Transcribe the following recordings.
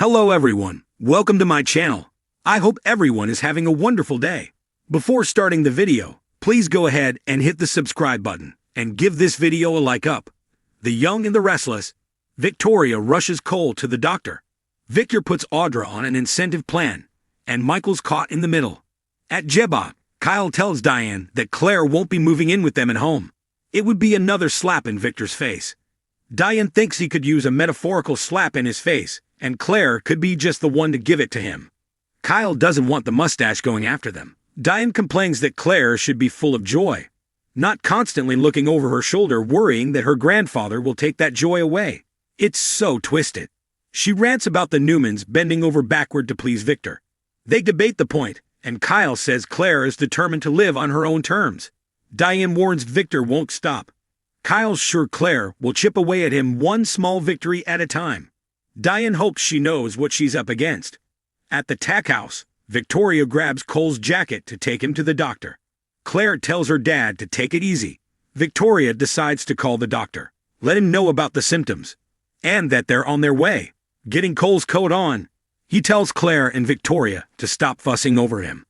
Hello everyone, welcome to my channel. I hope everyone is having a wonderful day. Before starting the video, please go ahead and hit the subscribe button and give this video a like up. The Young and the Restless. Victoria rushes Cole to the doctor. Victor puts Audra on an incentive plan, and Michael's caught in the middle. At Jeba, Kyle tells Diane that Claire won't be moving in with them at home. It would be another slap in Victor's face. Diane thinks he could use a metaphorical slap in his face, and Claire could be just the one to give it to him. Kyle doesn't want the mustache going after them. Diane complains that Claire should be full of joy, not constantly looking over her shoulder worrying that her grandfather will take that joy away. It's so twisted. She rants about the Newmans bending over backward to please Victor. They debate the point, and Kyle says Claire is determined to live on her own terms. Diane warns Victor won't stop. Kyle's sure Claire will chip away at him one small victory at a time. Diane hopes she knows what she's up against. At the tack house, Victoria grabs Cole's jacket to take him to the doctor. Claire tells her dad to take it easy. Victoria decides to call the doctor, let him know about the symptoms, and that they're on their way. Getting Cole's coat on, he tells Claire and Victoria to stop fussing over him.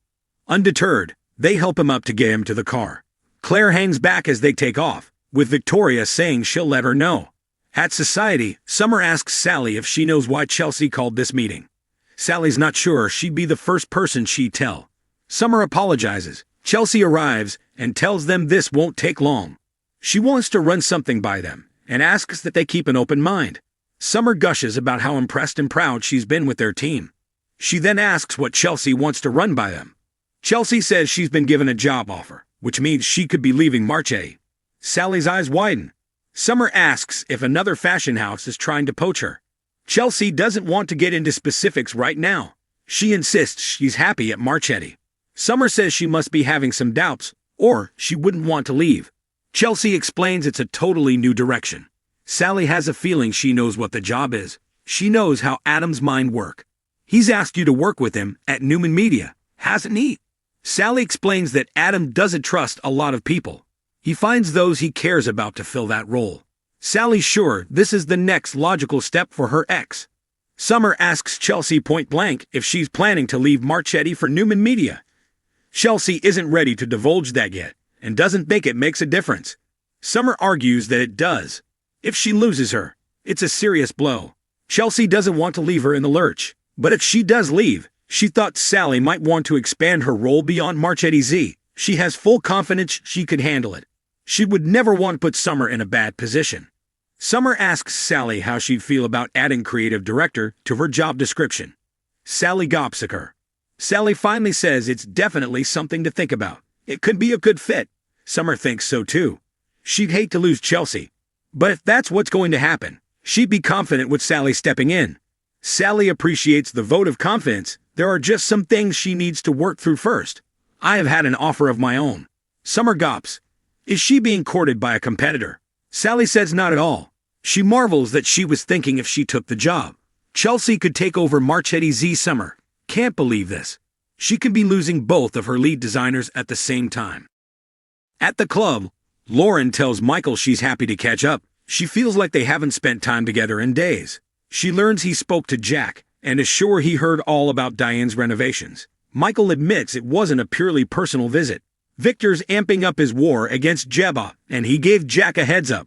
Undeterred, they help him up to get him to the car. Claire hangs back as they take off, with Victoria saying she'll let her know. At Society, Summer asks Sally if she knows why Chelsea called this meeting. Sally's not sure she'd be the first person she'd tell. Summer apologizes. Chelsea arrives and tells them this won't take long. She wants to run something by them and asks that they keep an open mind. Summer gushes about how impressed and proud she's been with their team. She then asks what Chelsea wants to run by them. Chelsea says she's been given a job offer, which means she could be leaving Marche. Sally's eyes widen. Summer asks if another fashion house is trying to poach her. Chelsea doesn't want to get into specifics right now. She insists she's happy at Marchetti. Summer says she must be having some doubts, or she wouldn't want to leave. Chelsea explains it's a totally new direction. Sally has a feeling she knows what the job is. She knows how Adam's mind works. He's asked you to work with him at Newman Media, hasn't he? Sally explains that Adam doesn't trust a lot of people. He finds those he cares about to fill that role. Sally's sure this is the next logical step for her ex. Summer asks Chelsea point blank if she's planning to leave Marchetti for Newman Media. Chelsea isn't ready to divulge that yet, and doesn't think it makes a difference. Summer argues that it does. If she loses her, it's a serious blow. Chelsea doesn't want to leave her in the lurch, but if she does leave, she thought Sally might want to expand her role beyond Marchetti Z. She has full confidence she could handle it. She would never want to put Summer in a bad position. Summer asks Sally how she'd feel about adding creative director to her job description. Sally gobs at her. Sally finally says it's definitely something to think about. It could be a good fit. Summer thinks so too. She'd hate to lose Chelsea. But if that's what's going to happen, she'd be confident with Sally stepping in. Sally appreciates the vote of confidence. There are just some things she needs to work through first. I have had an offer of my own. Summer gobs. Is she being courted by a competitor? Sally says not at all. She marvels that she was thinking if she took the job, Chelsea could take over Marchetti Z. Summer can't believe this. She could be losing both of her lead designers at the same time. At the club, Laure'n tells Michael she's happy to catch up. She feels like they haven't spent time together in days. She learns he spoke to Jack and is sure he heard all about Diane's renovations. Michael admits it wasn't a purely personal visit. Victor's amping up his war against Jeba, and he gave Jack a heads up.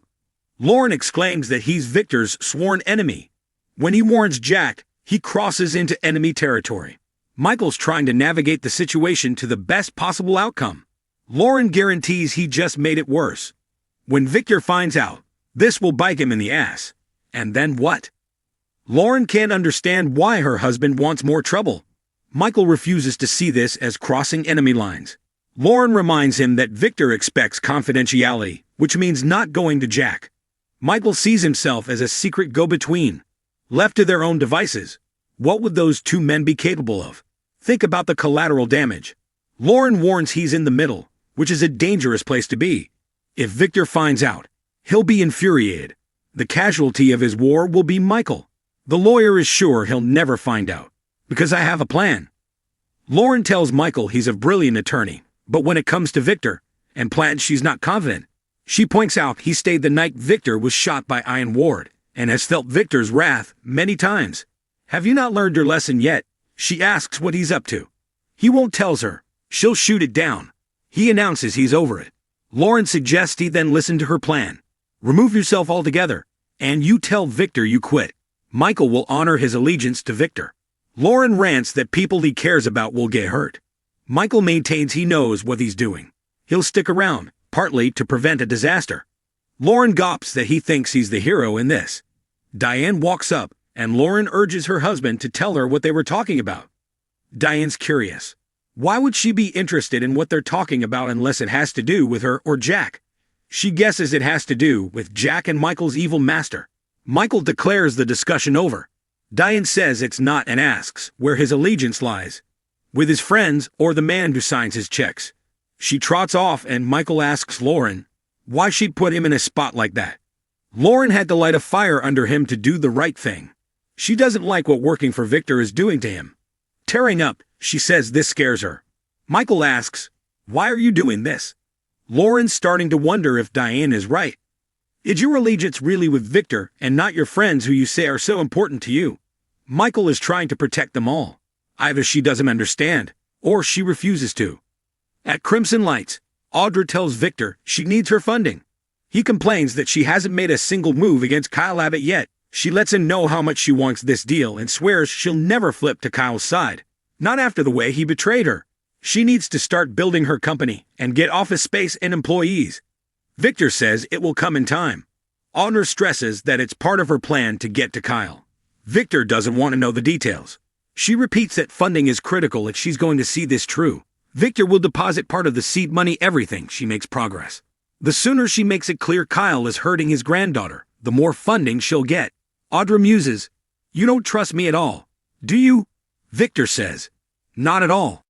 Laure'n exclaims that he's Victor's sworn enemy. When he warns Jack, he crosses into enemy territory. Michael's trying to navigate the situation to the best possible outcome. Laure'n guarantees he just made it worse. When Victor finds out, this will bite him in the ass. And then what? Laure'n can't understand why her husband wants more trouble. Michael refuses to see this as crossing enemy lines. Laure'n reminds him that Victor expects confidentiality, which means not going to Jack. Michael sees himself as a secret go-between. Left to their own devices, what would those two men be capable of? Think about the collateral damage. Laure'n warns he's in the middle, which is a dangerous place to be. If Victor finds out, he'll be infuriated. The casualty of his war will be Michael. The lawyer is sure he'll never find out, because I have a plan. Laure'n tells Michael he's a brilliant attorney, but when it comes to Victor, and plans she's not confident. She points out he stayed the night Victor was shot by Ian Ward, and has felt Victor's wrath many times. Have you not learned your lesson yet? She asks what he's up to. He won't tell her. She'll shoot it down. He announces he's over it. Laure'n suggests he then listen to her plan. Remove yourself altogether, and you tell Victor you quit. Michael will honor his allegiance to Victor. Laure'n rants that people he cares about will get hurt. Michael maintains he knows what he's doing. He'll stick around, partly to prevent a disaster. Laure'n gawps that he thinks he's the hero in this. Diane walks up, and Laure'n urges her husband to tell her what they were talking about. Diane's curious. Why would she be interested in what they're talking about unless it has to do with her or Jack? She guesses it has to do with Jack and Michael's evil master. Michael declares the discussion over. Diane says it's not and asks where his allegiance lies. With his friends or the man who signs his checks. She trots off and Michael asks Laure'n why she'd put him in a spot like that. Laure'n had to light a fire under him to do the right thing. She doesn't like what working for Victor is doing to him. Tearing up, she says this scares her. Michael asks, why are you doing this? Lauren's starting to wonder if Diane is right. Is your allegiance really with Victor and not your friends who you say are so important to you? Michael is trying to protect them all. Either she doesn't understand, or she refuses to. At Crimson Lights, Audra tells Victor she needs her funding. He complains that she hasn't made a single move against Kyle Abbott yet. She lets him know how much she wants this deal and swears she'll never flip to Kyle's side. Not after the way he betrayed her. She needs to start building her company and get office space and employees. Victor says it will come in time. Audra stresses that it's part of her plan to get to Kyle. Victor doesn't want to know the details. She repeats that funding is critical if she's going to see this true. Victor will deposit part of the seed money everything she makes progress. The sooner she makes it clear Kyle is hurting his granddaughter, the more funding she'll get. Audra muses, you don't trust me at all, do you? Victor says, not at all.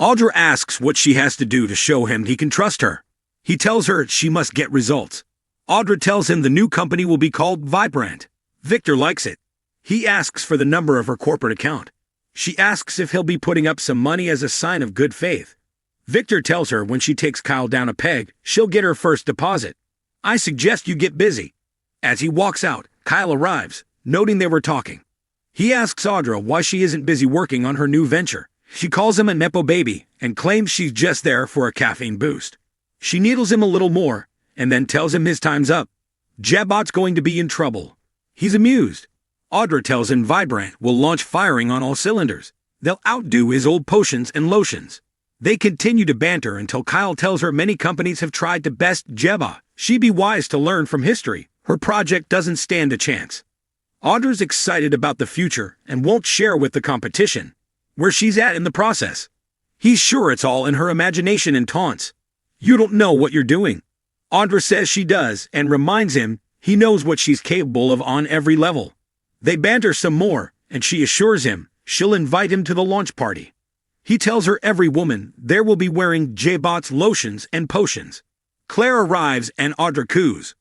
Audra asks what she has to do to show him he can trust her. He tells her she must get results. Audra tells him the new company will be called Vibrant. Victor likes it. He asks for the number of her corporate account. She asks if he'll be putting up some money as a sign of good faith. Victor tells her when she takes Kyle down a peg, she'll get her first deposit. I suggest you get busy. As he walks out, Kyle arrives, noting they were talking. He asks Audra why she isn't busy working on her new venture. She calls him a nepo baby and claims she's just there for a caffeine boost. She needles him a little more and then tells him his time's up. Jabot's going to be in trouble. He's amused. Audra tells him Vibrant will launch firing on all cylinders. They'll outdo his old potions and lotions. They continue to banter until Kyle tells her many companies have tried to best Jabot. She'd be wise to learn from history. Her project doesn't stand a chance. Audra's excited about the future and won't share with the competition where she's at in the process. He's sure it's all in her imagination and taunts. You don't know what you're doing. Audra says she does and reminds him he knows what she's capable of on every level. They banter some more, and she assures him she'll invite him to the launch party. He tells her every woman there will be wearing Jabot's lotions and potions. Claire arrives and Audra coos.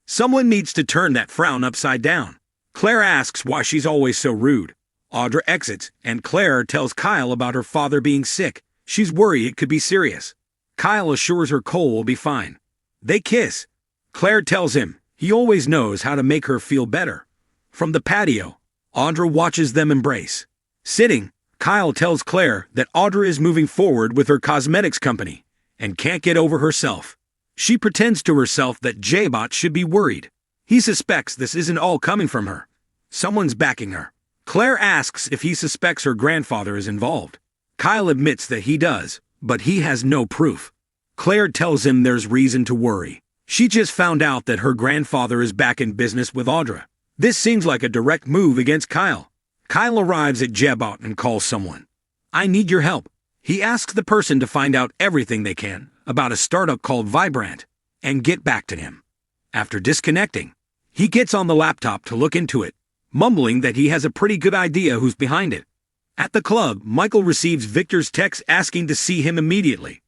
Someone needs to turn that frown upside down. Claire asks why she's always so rude. Audra exits, and Claire tells Kyle about her father being sick. She's worried it could be serious. Kyle assures her Cole will be fine. They kiss. Claire tells him he always knows how to make her feel better. From the patio, Audra watches them embrace. Sitting, Kyle tells Claire that Audra is moving forward with her cosmetics company and can't get over herself. She pretends to herself that Jabot should be worried. He suspects this isn't all coming from her. Someone's backing her. Claire asks if he suspects her grandfather is involved. Kyle admits that he does, but he has no proof. Claire tells him there's reason to worry. She just found out that her grandfather is back in business with Audra. This seems like a direct move against Kyle. Kyle arrives at Jabot and calls someone. I need your help. He asks the person to find out everything they can about a startup called Vibrant and get back to him. After disconnecting, he gets on the laptop to look into it, mumbling that he has a pretty good idea who's behind it. At the club, Michael receives Victor's text asking to see him immediately.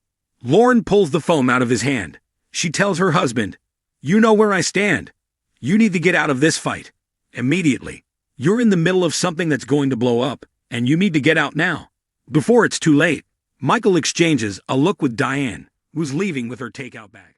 Laure'n pulls the phone out of his hand. She tells her husband, you know where I stand. You need to get out of this fight. Immediately. You're in the middle of something that's going to blow up, and you need to get out now. Before it's too late. Michael exchanges a look with Diane, who's leaving with her takeout bag.